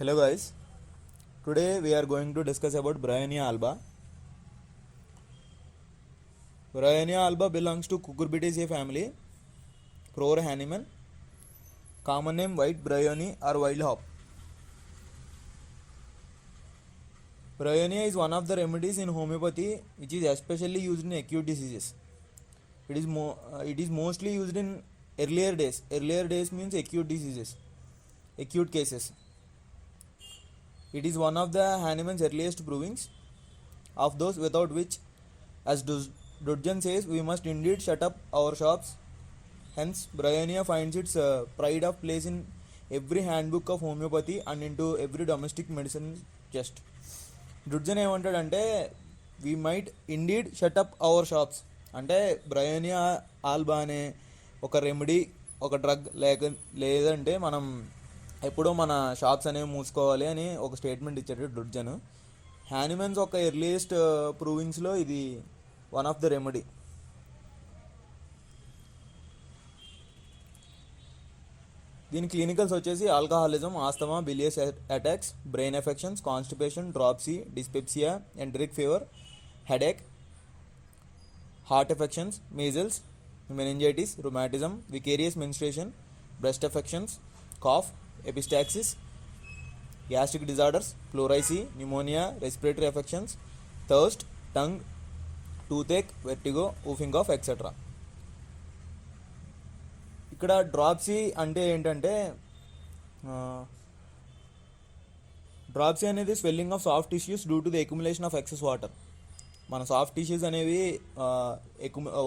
Hello guys, today we are going to discuss about Bryonia alba. Bryonia alba belongs to Cucurbitaceae family, Crore Hanneman, common name white bryony or wild hop. Bryonia is one of the remedies in homeopathy which is especially used in acute diseases. It is mostly used in earlier days. Earlier days means acute diseases, acute cases. It is one of the Hanneman's earliest provings of those without which, as Dudgeon says, we must indeed shut up our shops. Hence, Bryonia finds its pride of place in every handbook of homeopathy and into every domestic medicine chest. Dudgeon ఏమంటాడంటే we might indeed shut up our shops అంటే bryonia alba అనే ఒక remedy ఒక drug లేదంటే మనం ఎప్పుడో మన shops అనేవి మూసుకోవాలి అని ఒక స్టేట్మెంట్ ఇచ్చాడు డుడ్జన్. హ్యానిమన్స్ ఒక ఎర్లియస్ట్ ప్రూవింగ్స్లో ఇది వన్ ఆఫ్ ద రెమెడీ. దీని క్లినికల్స్ వచ్చేసి alcoholism, asthma, bilious attacks, brain affections, constipation, dropsy, dyspepsia, enteric fever, headache, heart affections, measles, meningitis, rheumatism, vicarious menstruation, breast affections, cough, epistaxis, gastric disorders, pleurisy, pneumonia, respiratory affections, thirst, tongue, toothache, vertigo, whooping cough etcetera. ఇక్కడ dropsy అంటే ఏంటంటే dropsy అనేది swelling of soft tissues due to the accumulation of excess water. మన soft tissues అనేవి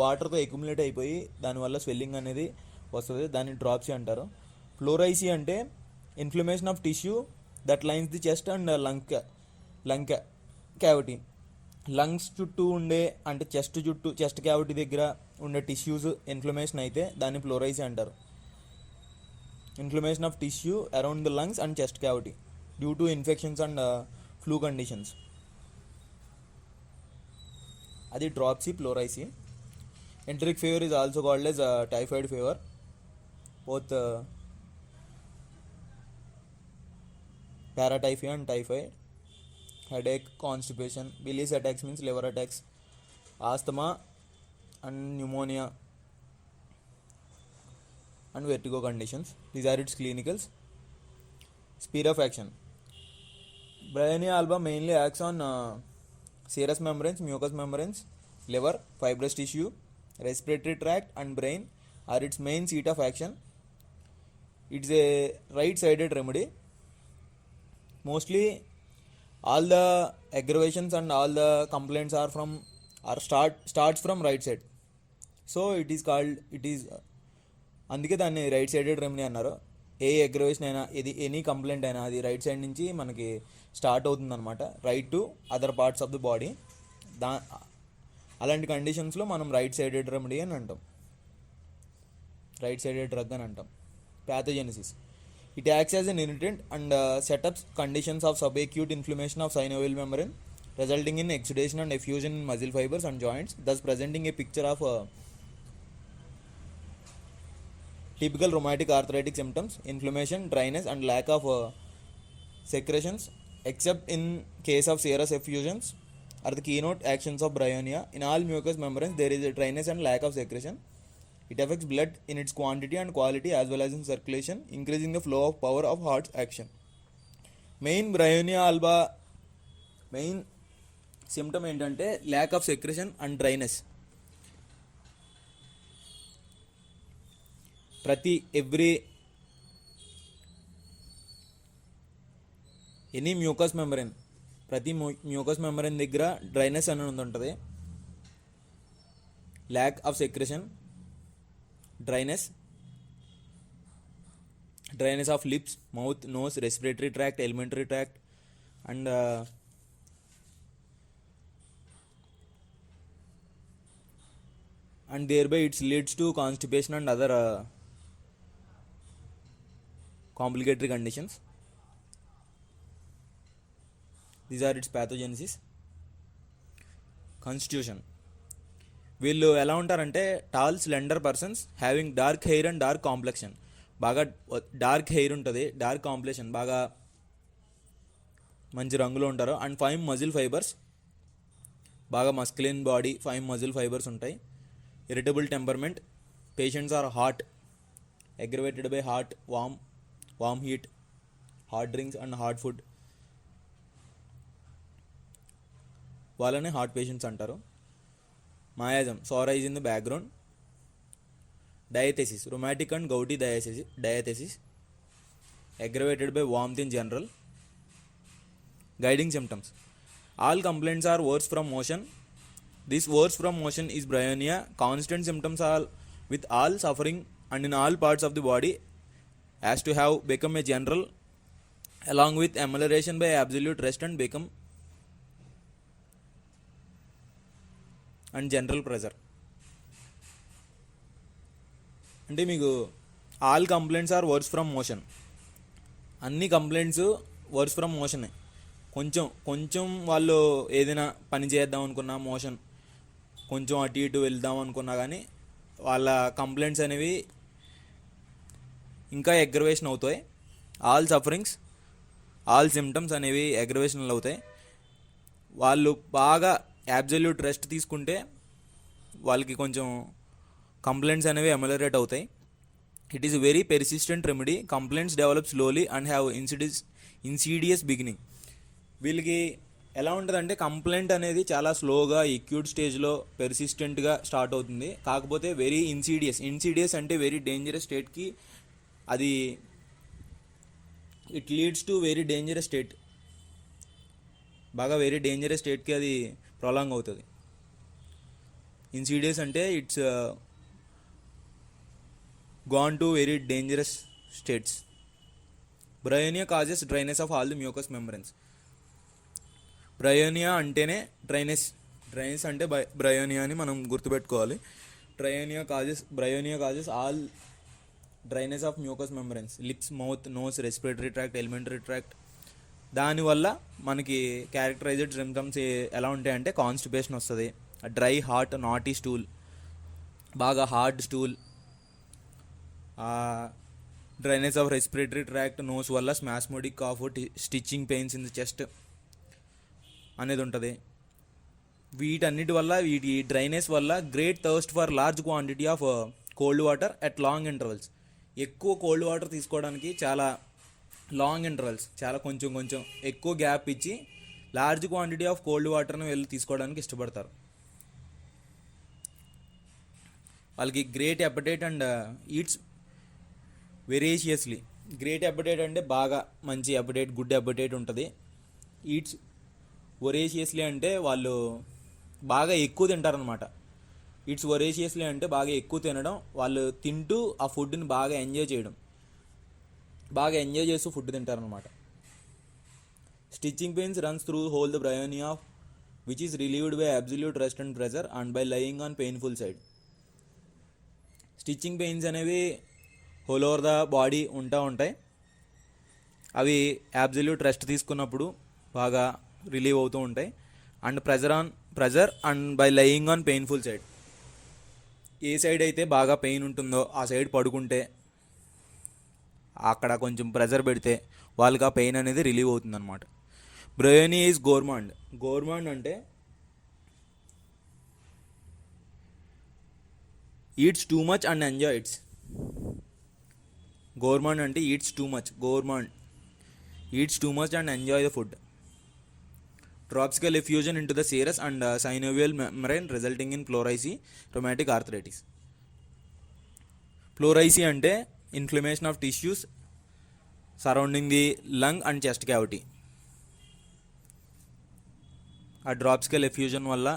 వాటర్తో accumulate అయిపోయి దానివల్ల swelling అనేది వస్తుంది, దాన్ని డ్రాప్సీ అంటారు. ఫ్లోరైసీ అంటే inflammation of tissue that lines the chest and lung cavity. Lungs చుట్టూ ఉండే అంటే చెస్ట్ క్యావిటీ దగ్గర ఉండే టిష్యూస్ ఇన్ఫ్లమేషన్ అయితే దాన్ని ఫ్లోరైసీ అంటారు. Inflammation of tissue around the lungs and chest cavity due to infections and flu conditions, అది dropsy, pleurisy. Enteric fever is also called as typhoid fever. Both paratyphoid and typhoid. headache, constipation, bilious attacks means liver attacks, asthma and pneumonia and vertigo conditions. These are its clinicals. Sphere of action. Bryonia alba mainly acts on serous membranes, mucous membranes, liver, fibrous tissue, respiratory tract and brain are its main seat of action. It's a right-sided remedy. Mostly all the aggravations and all the complaints starts from right side, so it is అందుకే దాన్ని right sided remedy అన్నారు. ఏ aggravation అయినా any complaint అయినా అది right side నుంచి మనకి start అవుతుంది అనమాట, right to other parts of the body. అలాంటి కండిషన్స్లో మనం రైట్ సైడెడ్ రెమెడీ అని అంటాం, రైట్ సైడెడ్ డ్రగ్ అని అంటాం. Pathogenesis. It acts as an irritant and sets up conditions of subacute inflammation of synovial membrane, resulting in exudation and effusion in muscle fibers and joints, thus presenting a picture of typical rheumatic arthritic symptoms, inflammation, dryness and lack of secretions, except in case of serous effusions are the keynote actions of bryonia. In all mucous membranes there is a dryness and lack of secretion. It affects blood in its quantity and quality as well as in circulation, increasing the flow of power of heart's action. Main bryonia alba main symptom ఏంటంటే lack of secretion and dryness. Any mucus membrane, ప్రతి mucus membrane దగ్గర dryness అనేది ఉంటుంది. Lack of secretion, dryness of lips, mouth, nose, respiratory tract, alimentary tract and thereby it leads to constipation and other complicatory conditions. These are its pathogenesis. Constitution. వీళ్ళు ఎలా ఉంటారంటే tall slender persons having dark hair and dark complexion. బాగా dark hair ఉంటుంది, dark complexion, బాగా మంచి రంగులో ఉంటారు. And 5 muscle fibres, బాగా మస్కులిన్ బాడీ, 5 మజిల్ ఫైబర్స్ ఉంటాయి. Irritable temperament, patients are hot, aggravated by hot, warm heat, hot drinks and hot food, వాళ్ళనే heart patients అంటారు. Miasm, psoric in the background. Diathesis, rheumatic and gouty diathesis, aggravated by warmth in general. Guiding symptoms, all complaints are worse from motion. This worse from motion is bryonia. Constant symptoms are with all suffering and in all parts of the body as to have become a general, along with amelioration by absolute rest and become and general pressure. అంటే మీకు all complaints are worse from motion, అన్ని complaints worse from మోషనే. కొంచెం వాళ్ళు ఏదైనా పని చేద్దాం అనుకున్నా, మోషన్ కొంచెం అటు ఇటు వెళ్దాం అనుకున్నా కానీ వాళ్ళ కంప్లైంట్స్ అనేవి ఇంకా అగ్రవేషన్ అవుతాయి. ఆల్ సఫరింగ్స్, ఆల్ సిమ్టమ్స్ అనేవి అగ్రవేషన్లు అవుతాయి. వాళ్ళు బాగా అబ్సల్యూట్ రెస్ట్ తీసుకుంటే వాళ్ళకి కొంచెం కంప్లైంట్స్ అనేవి అమెలరేట్ అవుతాయి. It is very persistent remedy. Complaints develop slowly and have Insidious beginning. వీళ్ళకి ఎలా ఉంటుందంటే కంప్లైంట్ అనేది చాలా స్లోగా ఎక్యూట్ స్టేజ్లో పెర్సిస్టెంట్గా స్టార్ట్ అవుతుంది. కాకపోతే వెరీ ఇన్సీడియస్ అంటే వెరీ డేంజరస్ స్టేట్కి అది it leads to very dangerous state. బాగా వెరీ డేంజరస్ స్టేట్కి అది ప్రొలాంగ్ అవుతుంది. ఇన్సీడియస్ అంటే it's gone to very dangerous states. Bryonia causes dryness of all the mucous membranes. Bryonia అంటేనే డ్రైనెస్ అంటే బ్రయోనియా అని మనం గుర్తుపెట్టుకోవాలి. Bryonia causes all dryness of mucous membranes, lips, mouth, nose, respiratory tract, alimentary tract. దానివల్ల మనకి characterised symptoms ఎలా ఉంటాయంటే constipation వస్తుంది, డ్రై, హాట్, నాటీ స్టూల్, బాగా hard stool, dryness of respiratory tract, nose వల్ల spasmodic cough, stitching pains in the chest అనేది ఉంటుంది. వీటన్నిటి వల్ల, వీటి డ్రైనెస్ వల్ల great thirst for large quantity of cold water at long intervals. ఎక్కువ కోల్డ్ వాటర్ తీసుకోవడానికి చాలా లాంగ్ ఇంటర్వల్స్, చాలా కొంచెం ఎక్కువ గ్యాప్ ఇచ్చి లార్జ్ క్వాంటిటీ ఆఫ్ కోల్డ్ వాటర్ని వెళ్ళి తీసుకోవడానికి ఇష్టపడతారు. వాళ్ళకి great appetite and eats voraciously. Great appetite అంటే బాగా మంచి అపెటైట్, గుడ్ అపెటైట్ ఉంటుంది. ఈట్స్ వొరేషియస్లీ అంటే వాళ్ళు బాగా ఎక్కువ తింటారనమాట. ఈట్స్ వొరేషియస్లీ అంటే బాగా ఎక్కువ తినడం, వాళ్ళు తింటూ ఆ ఫుడ్ని బాగా ఎంజాయ్ చేయడం, బాగా ఎంజాయ్ చేస్తూ ఫుడ్ తింటారనమాట. Stitching pains runs through whole the Bryonia which is relieved by absolute rest and pressure and by lying on painful side. Stitching pains అనేవి హోల్ ఓవర్ ద బాడీ ఉంటాయి. అవి అబ్సల్యూట్ రెస్ట్ తీసుకున్నప్పుడు బాగా relieve అవుతూ ఉంటాయి. And pressure and by lying on painful side. ఏ side అయితే బాగా పెయిన్ ఉంటుందో ఆ సైడ్ పడుకుంటే, అక్కడ కొంచెం ప్రెజర్ పెడితే వాళ్ళకి ఆ పెయిన్ అనేది రిలీవ్ అవుతుంది అనమాట. బ్రయోనియా ఈజ్ గోర్మాండ్ అంటే eats too much and enjoy its. Gourmand అంటే eats too much and enjoy the food. Dropsical effusion into the serous and synovial membrane resulting in pleurisy, rheumatic arthritis. Pleurisy అంటే inflammation of tissues surrounding the lung and chest cavity. ఆ డ్రాప్సికల్ effusion వల్ల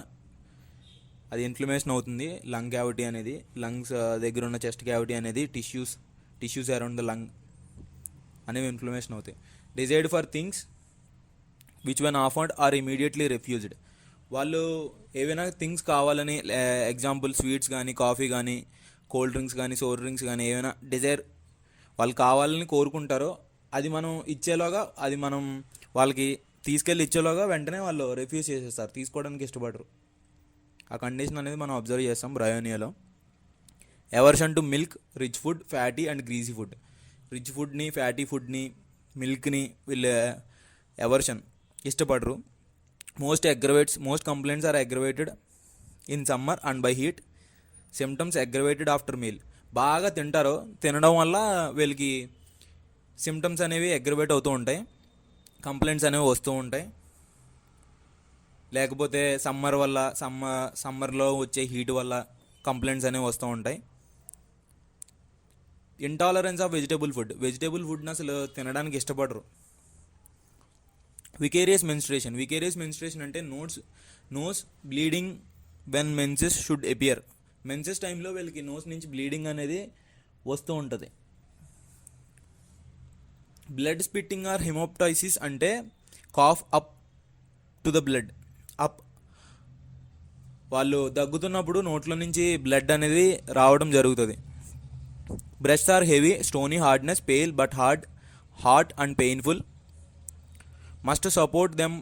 అది inflammation అవుతుంది. Lung cavity అనేది, lungs దగ్గర ఉన్న chest cavity అనేది, tissues around the lung అనేవి ఇన్ఫ్లమేషన్ అవుతాయి. Desired for things which one offered are immediately refused. వాళ్ళు ఏవైనా థింగ్స్ కావాలని, ఎగ్జాంపుల్ స్వీట్స్ కానీ, కాఫీ కానీ, కోల్డ్ డ్రింక్స్ కానీ, సోర్ డ్రింక్స్ కానీ, ఏమైనా డిజైర్ వాళ్ళు కావాలని కోరుకుంటారో అది మనం ఇచ్చేలోగా, అది మనం వాళ్ళకి తీసుకెళ్ళి ఇచ్చేలోగా వెంటనే వాళ్ళు రిఫ్యూజ్ చేసేస్తారు, తీసుకోవడానికి ఇష్టపడరు. ఆ కండిషన్ అనేది మనం అబ్జర్వ్ చేస్తాం బ్రయోనియాలో. Aversion to milk, rich food, fatty and greasy food. Rich ఫుడ్ని, ఫ్యాటీ ఫుడ్ని, మిల్క్ని వీళ్ళు ఎవర్షన్, ఇష్టపడరు. Most complaints are aggravated in summer and by heat. Symptoms aggravated after meal. బాగా తింటారు, తినడం వల్ల వీళ్ళకి సిమ్టమ్స్ అనేవి అగ్రవేట్ అవుతూ ఉంటాయి, కంప్లైంట్స్ అనేవి వస్తూ ఉంటాయి. లేకపోతే సమ్మర్లో వచ్చే హీట్ వల్ల కంప్లైంట్స్ అనేవి వస్తూ ఉంటాయి. ఇంటాలరెన్స్ ఆఫ్ వెజిటేబుల్ ఫుడ్ని అసలు తినడానికి ఇష్టపడరు. వికేరియస్ మెన్స్ట్రేషన్ అంటే nose bleeding when menses should appear. Menses టైంలో వీళ్ళకి నోస్ నుంచి బ్లీడింగ్ అనేది వస్తూ ఉంటుంది. బ్లడ్ స్పిట్టింగ్ ఆర్ హిమోప్టైసిస్ అంటే cough up to the blood up. వాళ్ళు దగ్గుతున్నప్పుడు నోట్లో నుంచి బ్లడ్ అనేది రావడం జరుగుతుంది. Breasts are heavy, stony hardness, pale but hot and painful. Must support them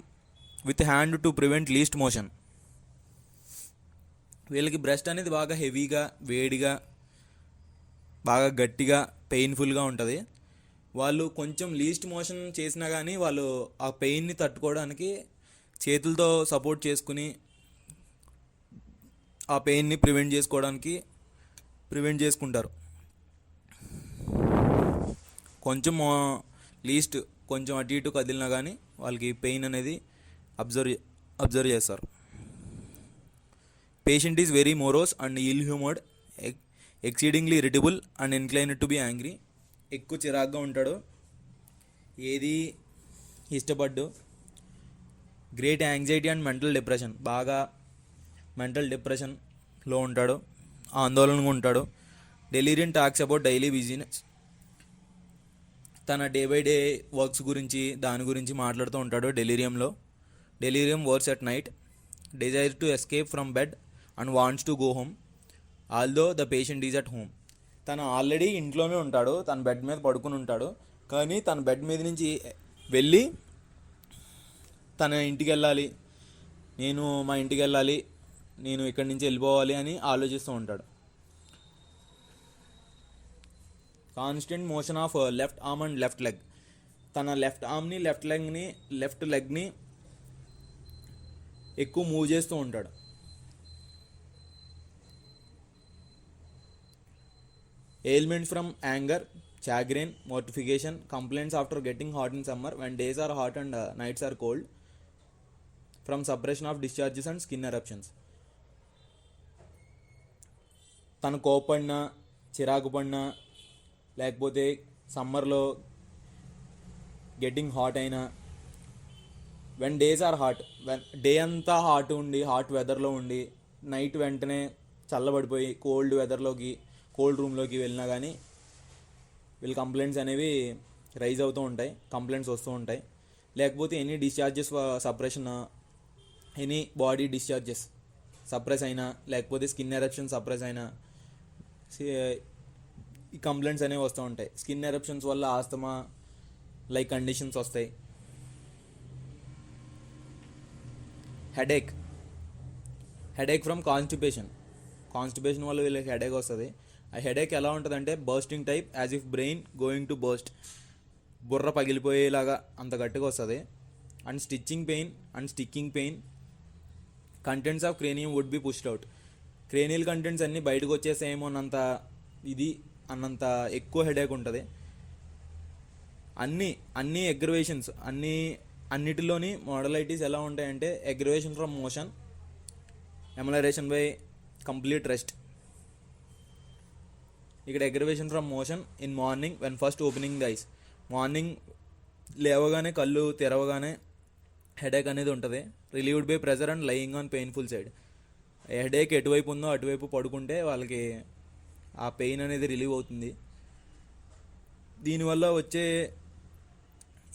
with hand to prevent least motion. వీళ్ళకి బ్రెస్ట్ అనేది బాగా హెవీగా, వేడిగా, బాగా గట్టిగా, పెయిన్ఫుల్గా ఉంటుంది. వాళ్ళు కొంచెం లీస్ట్ మోషన్ చేసినా కానీ వాళ్ళు ఆ పెయిన్ని తట్టుకోవడానికి చేతులతో సపోర్ట్ చేసుకుని ఆ పెయిన్ని ప్రివెంట్ చేసుకుంటారు. కొంచెం అటు ఇటు కదిలినా కానీ వాళ్ళకి పెయిన్ అనేది అబ్జర్వ్ చేస్తారు. Patient is very morose and ill humoured, exceedingly irritable and inclined to be angry. ఎక్కువ చిరాగ్గా ఉంటాడు, ఏది ఇష్టపడ్డు. గ్రేట్ యాంగ్జైటీ అండ్ బాగా మెంటల్ డిప్రెషన్లో ఉంటాడు, ఆందోళనగా ఉంటాడు. Delirium talks about daily business. తన డే బై డే వర్క్స్ గురించి దాని గురించి మాట్లాడుతూ ఉంటాడు delirium works at night. Desire to escape from bed and wants to go home although the patient is at home. తను ఆల్రెడీ ఇంట్లోనే ఉంటాడు, తన బెడ్ మీద పడుకుని ఉంటాడు, కానీ తన బెడ్ మీద నుంచి వెళ్ళి తన ఇంటికి వెళ్ళాలి, మా ఇంటికి వెళ్ళాలి, నేను ఇక్కడి నుంచి వెళ్ళిపోవాలి అని ఆలోచిస్తూ ఉంటాడు. Constant motion of left arm and left leg. తన లెఫ్ట్ లెగ్ని ఎక్కువ మూవ్ చేస్తూ ఉంటాడు. Ailments from anger, chagrin, mortification, complaints after getting hot in summer when days are hot and nights are cold, from suppression of discharges and skin eruptions. తను కోపడినా, చిరాకు పడినా, లేకపోతే సమ్మర్లో గెట్టింగ్ హాట్ అయినా, when days are hot, day అంతా hot వెదర్లో ఉండి నైట్ వెంటనే చల్లబడిపోయి కోల్డ్ రూమ్లోకి వెళ్ళినా కానీ వీళ్ళ కంప్లైంట్స్ అనేవి రైజ్ అవుతూ ఉంటాయి, కంప్లైంట్స్ వస్తూ ఉంటాయి. లేకపోతే any discharges suppression, any body discharges suppress అయినా, లేకపోతే స్కిన్ ఎరప్షన్ సప్రెస్ అయినా ఈ కంప్లైంట్స్ అనేవి వస్తూ ఉంటాయి. స్కిన్ ఎరప్షన్స్ వల్ల ఆస్తమా లైక్ కండిషన్స్ వస్తాయి. హెడేక్ ఫ్రమ్ కాన్స్టిపేషన్ వల్ల వీళ్ళకి హెడేక్ వస్తుంది. ఆ హెడేక్ ఎలా ఉంటుందంటే bursting type, as if brain going to burst. బుర్ర పగిలిపోయేలాగా అంత గట్టిగా వస్తుంది. And sticking pain. Contents of cranium would be pushed out. Cranial contents అన్నీ బయటకు వచ్చేసేమో అన్నంత ఎక్కువ హెడేక్ ఉంటుంది. అన్ని అగ్రవేషన్స్ అన్నిటిలోని మోడలైటీస్ ఎలా ఉంటాయంటే aggravation from motion, amelioration by complete rest. ఇక్కడ aggravation from motion in morning when first opening the eyes. Morning లేవగానే కళ్ళు తెరవగానే హెడేక్ అనేది ఉంటుంది. Relieved by pressure and lying on painful side. Headache ఎటువైపు ఉందో అటువైపు పడుకుంటే వాళ్ళకి ఆ పెయిన్ అనేది రిలీవ్ అవుతుంది. దీనివల్ల వచ్చే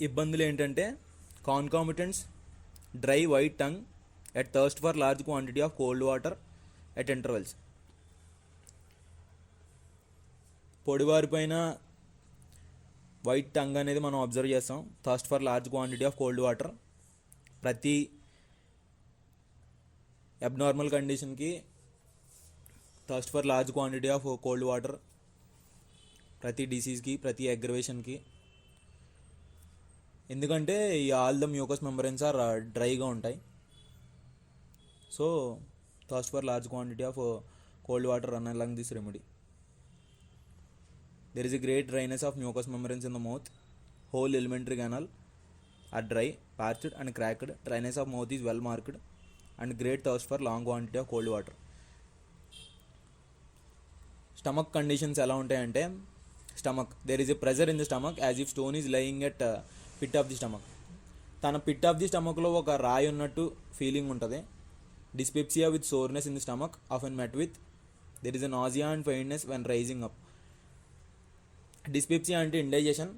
ఇబ్బందులు ఏంటంటే concomitants, dry white tongue, at thirst for large quantity of cold water at intervals. పొడివారిపైన వైట్ టంగ్ అనేది మనం అబ్జర్వ్ చేస్తాం. Thirst for large quantity of cold water. ప్రతి అబ్నార్మల్ కండిషన్కి thirst for large quantity of cold water, ప్రతి డిసీజ్కి, ప్రతి అగ్రవేషన్కి. ఎందుకంటే ఈ all the mucous membranes are డ్రైగా ఉంటాయి. So thirst for large quantity of cold water run along this remedy. There is a great dryness of mucous membranes in the mouth. Whole alimentary canal are dry, parched and cracked. Dryness of mouth is well marked and great thirst for long quantity of cold water. Stomach conditions ఎలా ఉంటాయంటే, stomach there is a pressure in the stomach as if stone is lying at pit of the stomach. తన pit of the స్టమక్లో ఒక రాయి ఉన్నట్టు feeling ఉంటుంది. Dyspepsia with soreness in the stomach often met with. There is a nausea and faintness when rising up. Dyspepsia అంటే indigestion,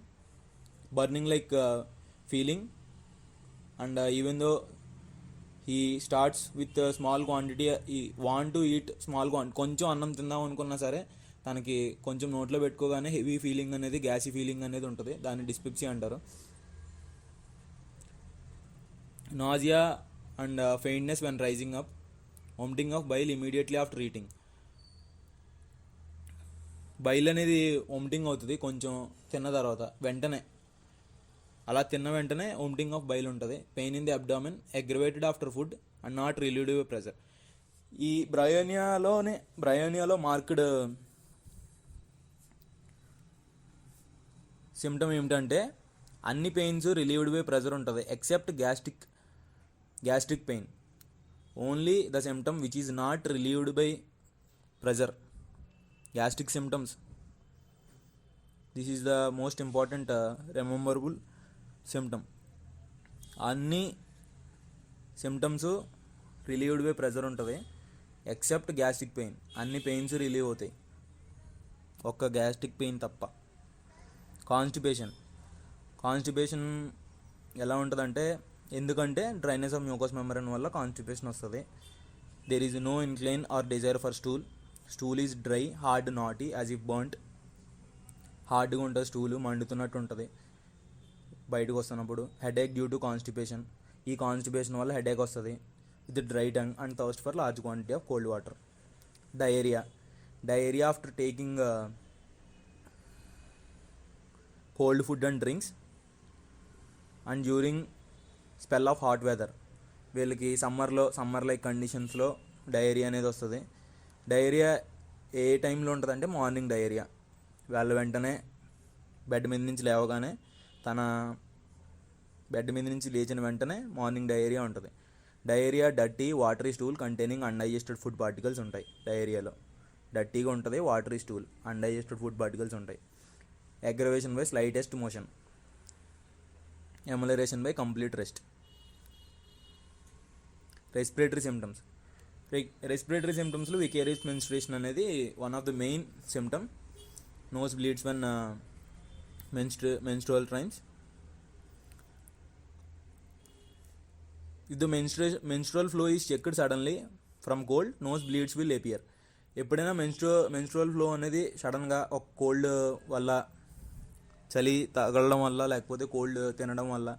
burning like feeling, and even though he starts with small quantity, ఈ want to eat small quantity, కొంచెం అన్నం తిందాం అనుకున్నా సరే తనకి కొంచెం నోట్లో పెట్టుకోగానే హెవీ ఫీలింగ్ అనేది, గ్యాసీ ఫీలింగ్ అనేది ఉంటుంది. దాన్ని డిస్పెప్సియా అంటారు. Nausea and faintness when rising up. Vomiting of bile immediately after eating. Bile అనేది వామిటింగ్ అవుతుంది కొంచెం తిన్న తర్వాత, వెంటనే అలా తిన్న వెంటనే వామిటింగ్ ఆఫ్ బైల్ ఉంటుంది. Pain in the abdomen aggravated after food and not relieved by pressure. ఈ బ్రయోనియాలో మార్క్డ్ సిమ్టమ్ ఏమిటంటే అన్ని పెయిన్స్ రిలీవ్డ్ బై ప్రెజర్ ఉంటుంది except gastric pain. Only the symptom which is not relieved by pressure, gastric symptoms. This is the most important rememberable symptom. అన్ని symptoms relieved by pressure ఉంటుంది except gastric pain. అన్ని pains relieve అవుతాయి, ఒక్క gastric pain తప్ప. Constipation ఎలా ఉంటుందంటే, ఎందుకంటే dryness of mucus membrane వల్ల కాన్స్టిపేషన్ వస్తుంది. There is no incline or desire for stool is dry, hard, knotty, as if burnt. హార్డ్గా ఉంటుంది స్టూలు, మండుతున్నట్టు ఉంటుంది బయటకు వస్తున్నప్పుడు. Headache due to constipation. ఈ కాన్స్టిపేషన్ వల్ల హెడేక్ వస్తుంది. With dry tongue and thirst for large quantity of cold water. Diarrhoea after taking cold food and drinks and during spell of hot weather. వీళ్ళకి summer like కండిషన్స్లో diarrhoea అనేది వస్తుంది. Diarrhoea ఏ టైంలో ఉంటుంది అంటే మార్నింగ్ డయేరియా. వాళ్ళ వెంటనే బెడ్ మీద నుంచి లేవగానే, తన బెడ్ మీద నుంచి లేచిన వెంటనే మార్నింగ్ డయేరియా ఉంటుంది. Diarrhoea dirty watery stool containing undigested food particles ఉంటాయి. డయేరియాలో డర్టీగా ఉంటుంది, watery stool, undigested food particles ఉంటాయి. Aggravation by slightest motion, amelioration by complete rest. Respiratory సిమ్టమ్స్లో వికేరియస్ మెన్స్ట్రుయేషన్ అనేది one of the main symptom. Nose bleeds when menstrual times. If the menstrual flow is checked suddenly from cold, nose bleeds will appear. ఎప్పుడైనా menstrual flow అనేది సడన్గా ఒక cold వల్ల, చలి తగలడం వల్ల, లేకపోతే కోల్డ్ తినడం వల్ల,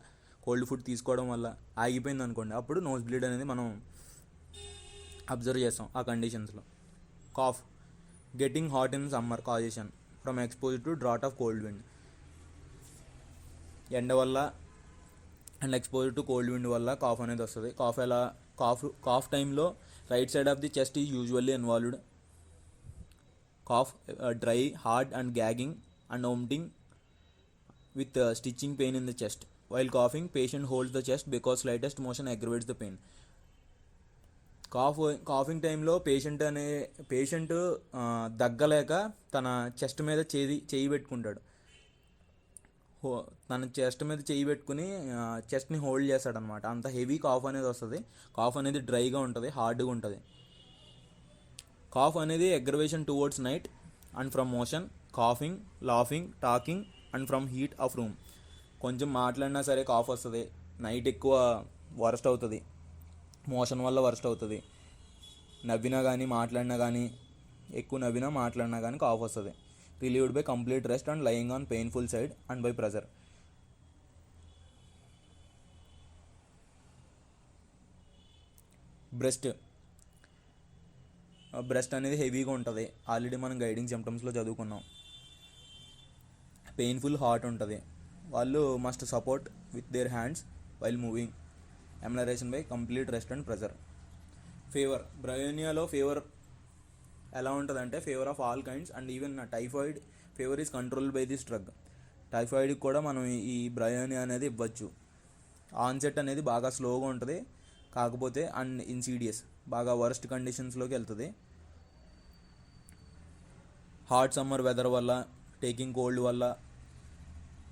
కోల్డ్ ఫుడ్ తీసుకోవడం వల్ల ఆగిపోయింది అనుకోండి, అప్పుడు నోస్ బ్లీడ్ అనేది మనం అబ్జర్వ్ చేస్తాం ఆ కండిషన్స్లో. Cough, getting hot in summer causation from exposed to draught of cold wind. ఎండ వల్ల and exposed to cold wind వల్ల కాఫ్ అనేది వస్తుంది. కాఫ్ టైంలో right side of the chest is usually involved. Cough dry, hard and gagging and vomiting with stitching pain in the chest. While coughing, patient holds the chest because slightest motion aggravates the pain. Coughing టైంలో patient దగ్గలేక తన chest మీద చేయి పెట్టుకుంటాడు. తన chest మీద చేయి పెట్టుకుని చెస్ట్ని hold చేస్తాడనమాట. అంత హెవీ కాఫ్ అనేది వస్తుంది. కాఫ్ అనేది డ్రైగా ఉంటుంది, హార్డ్గా ఉంటుంది. కాఫ్ అనేది aggravation towards night and from motion, coughing, laughing, talking and from heat of room. కొంచెం మాట్లాడినా సరే కాఫ్ వస్తుంది. నైట్ ఎక్కువ వర్స్ట్ అవుతుంది, మోషన్ వల్ల వర్స్ట్ అవుతుంది. నవ్వినా కానీ మాట్లాడినా కానీ, ఎక్కువ నవ్వినా మాట్లాడినా కానీ కాఫ్ వస్తుంది. Relieved by complete rest and lying on painful side and by pressure. Breast అనేది హెవీగా ఉంటుంది. ఆల్రెడీ మనం గైడింగ్ సిమ్టమ్స్లో చదువుకున్నాం. పెయిన్ఫుల్ హార్ట్ ఉంటుంది, వాళ్ళు must support with their hands while moving. Amelioration by complete rest and pressure. Fever. బ్రయోనియాలో fever ఎలా ఉంటుందంటే fever of all kinds and even typhoid fever is controlled by this drug. టైఫాయిడ్కి కూడా మనం ఈ బ్రయోనియా అనేది ఇవ్వచ్చు. ఆన్సెట్ అనేది బాగా స్లోగా ఉంటుంది, కాకపోతే అండ్ ఇన్సీడియస్, బాగా వర్స్ట్ కండిషన్స్లోకి వెళ్తుంది. హాట్ సమ్మర్ వెదర్ వల్ల, టేకింగ్ కోల్డ్ వల్ల,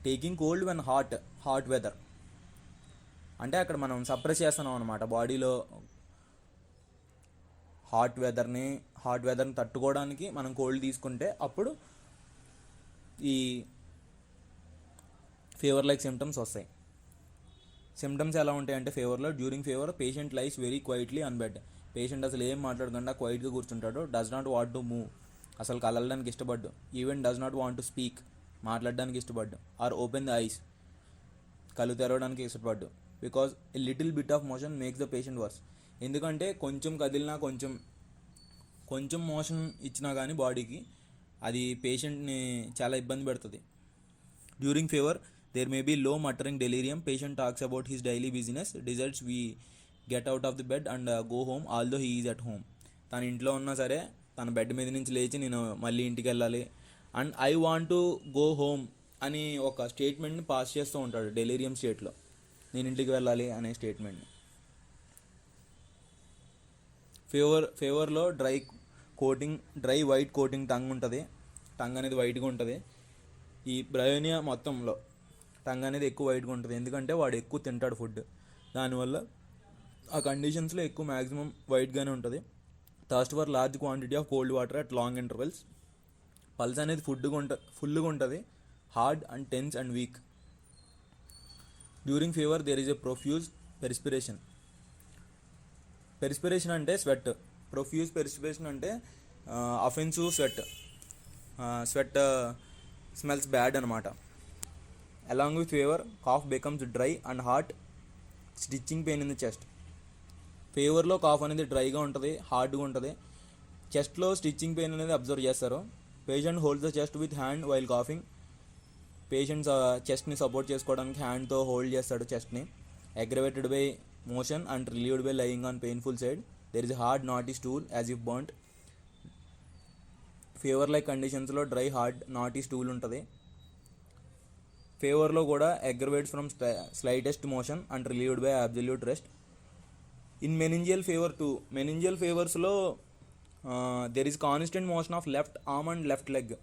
taking cold when hot weather అంటే అక్కడ మనం సప్రెస్ చేస్తున్నాం అనమాట బాడీలో. హాట్ వెదర్ని తట్టుకోవడానికి మనం కోల్డ్ తీసుకుంటే అప్పుడు ఈ ఫీవర్ లైక్ సిమ్టమ్స్ వస్తాయి. సిమ్టమ్స్ ఎలా ఉంటాయి అంటే ఫీవర్లో, during fever patient lies very quietly on bed. Patient అసలు ఏం మాట్లాడకుండా క్వైట్గా కూర్చుంటాడు. Does not want to move, అసలు కదలడానికి ఇష్టపడ్డు. Even does not want to speak, మాట్లాడడానికి ఇష్టపడ్డు. ఆర్ ఓపెన్ ద ఐస్, కళ్ళు తెరవడానికి ఇష్టపడ్డు. Because a little bit of motion makes the patient worse. ఎందుకంటే కొంచెం కదిలినా, కొంచెం మోషన్ ఇచ్చినా కానీ బాడీకి అది పేషెంట్ని చాలా ఇబ్బంది పెడుతుంది. During fever there may be low muttering delirium. Patient talks about his daily business, desires we get out of the bed and go home although he is at home. తన ఇంట్లో ఉన్నా సరే తన బెడ్ మీద నుంచి లేచి నేను మళ్ళీ ఇంటికి వెళ్ళాలి and I want to go home అని ఒక స్టేట్మెంట్ని పాస్ చేస్తూ ఉంటాడు డెలీరియం స్టేట్లో. నేను ఇంటికి వెళ్ళాలి అనే స్టేట్మెంట్ని. ఫీవర్లో డ్రై వైట్ కోటింగ్ టంగ్ ఉంటుంది. టంగ్ అనేది వైట్గా ఉంటుంది. ఈ బ్రయోనియా మొత్తంలో టంగ్ అనేది ఎక్కువ వైట్గా ఉంటుంది, ఎందుకంటే వాడు ఎక్కువ తింటాడు ఫుడ్. దానివల్ల ఆ కండిషన్స్లో ఎక్కువ మ్యాక్సిమం వైట్గానే ఉంటుంది. Thirst for large quantity of cold water at long intervals. Pulse అనేది ఫుల్గా ఉంటుంది, hard and tense and weak. During fever there is a profuse perspiration. Perspiration అంటే స్వెట్, ప్రొఫ్యూజ్ పెర్స్పిరేషన్ అంటే అఫెన్సివ్ స్వెట్ స్మెల్స్ బ్యాడ్ అనమాట. Along with fever cough becomes dry and hot, stitching pain in the chest. ఫీవర్లో cough అనేది డ్రైగా ఉంటుంది, హార్డ్గా ఉంటుంది. చెస్ట్లో స్టిచ్చింగ్ పెయిన్ అనేది అబ్జర్వ్ చేస్తారు. Patient holds the chest with hand while coughing. Patient's చెస్ట్ని సపోర్ట్ చేసుకోవడానికి హ్యాండ్తో హోల్డ్ చేస్తాడు చెస్ట్ని. Aggravated by motion and relieved by lying on painful side. There is hard knotty stool as if burnt. Fever like కండిషన్స్లో dry hard knotty stool ఉంటుంది. ఫీవర్లో కూడా aggravates from slightest motion and relieved by absolute rest. In meningeal fever too, meningeal ఫీవర్స్లో there is constant motion of left arm and left leg.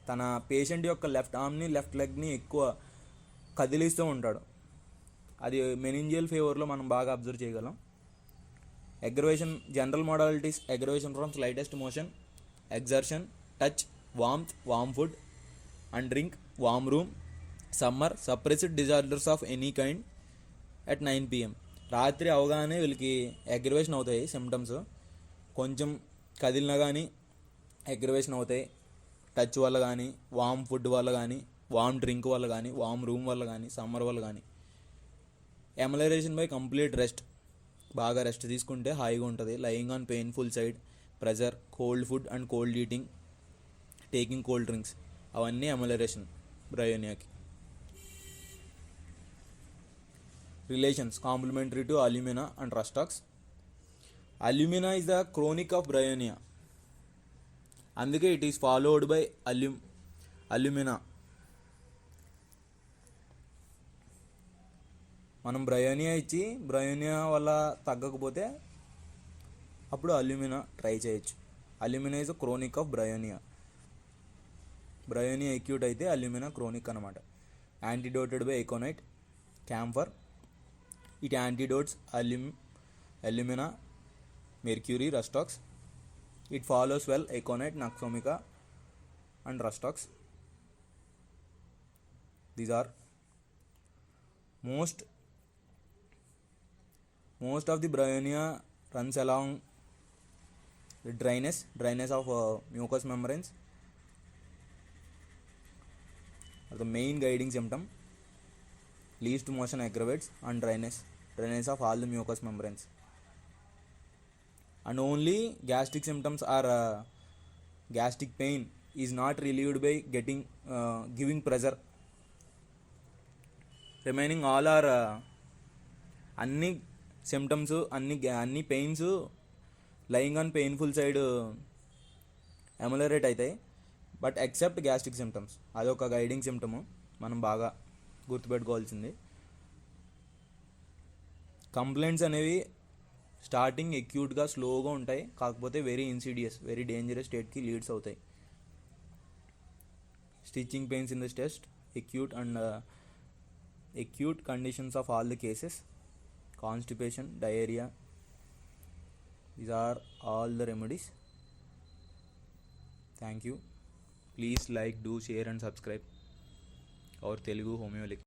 తన patient యొక్క left ఆర్మ్ని left లెగ్ని ఎక్కువ కదిలిస్తూ ఉంటాడు. అది మెనింజియల్ ఫీవర్లో మనం బాగా అబ్జర్వ్ చేయగలం. Aggravation general modalities aggravation from slightest motion, exertion, touch, warm food and drink, warm room, summer, suppressed disorders of any kind at 9 PM. రాత్రి అవగానే వీళ్ళకి అగ్రవేషన్ అవుతాయి సిమ్టమ్స్. కొంచెం కదిలినా కానీ అగ్రవేషన్ అవుతాయి. టచ్ వల్ల కానీ, వామ్ ఫుడ్ వల్ల కానీ, వామ్ డ్రింక్ వల్ల కానీ, వామ్ రూమ్ వల్ల కానీ, సమ్మర్ వల్ల కానీ. అమెలరేషన్ బై కంప్లీట్ రెస్ట్, బాగా రెస్ట్ తీసుకుంటే హాయిగా ఉంటుంది. Lying on painful side, pressure, cold food and cold eating, taking cold drinks, అవన్నీ అమెలరేషన్ బ్రయోనియాకి. Relations complementary to alumina and rhus tox. Alumina is the chronic of bryonia, అందుకే it is followed by alumina. మనం bryonia ఇచ్చి bryonia వల్ల తగ్గకపోతే అప్పుడు alumina try చేయొచ్చు. Alumina is chronic of bryonia. Bryonia acute అయితే అల్యూమినా క్రోనిక్ అనమాట. Antidoted by aconite, camphor. It antidotes alumina, mercury, rustox. It follows well aconite, naxomica and rustox. These are most of the bryonia runs along the dryness of mucous membranes are the main guiding symptom. Least motion aggravates and dryness of all the mucous membranes. And only gastric symptoms are gastric pain is not relieved by giving pressure. Remaining all or అన్ని symptoms అన్ని pains lying on painful side ameliorate అవుతాయి. But except gastric symptoms, అదొక guiding symptom మనం బాగా గుర్తుపెట్టుకోవాల్సింది. Complaints అనేవి starting ఎక్యూట్గా స్లోగా ఉంటాయి, కాకపోతే వెరీ ఇన్సిడియస్ వెరీ డేంజరస్ స్టేట్కి లీడ్స్ అవుతాయి. Stitching pains in the chest, acute conditions of all the cases, constipation, diarrhea, these are all the remedies. Thank you. Please like, do, share and subscribe our Telugu Homeo Lecture.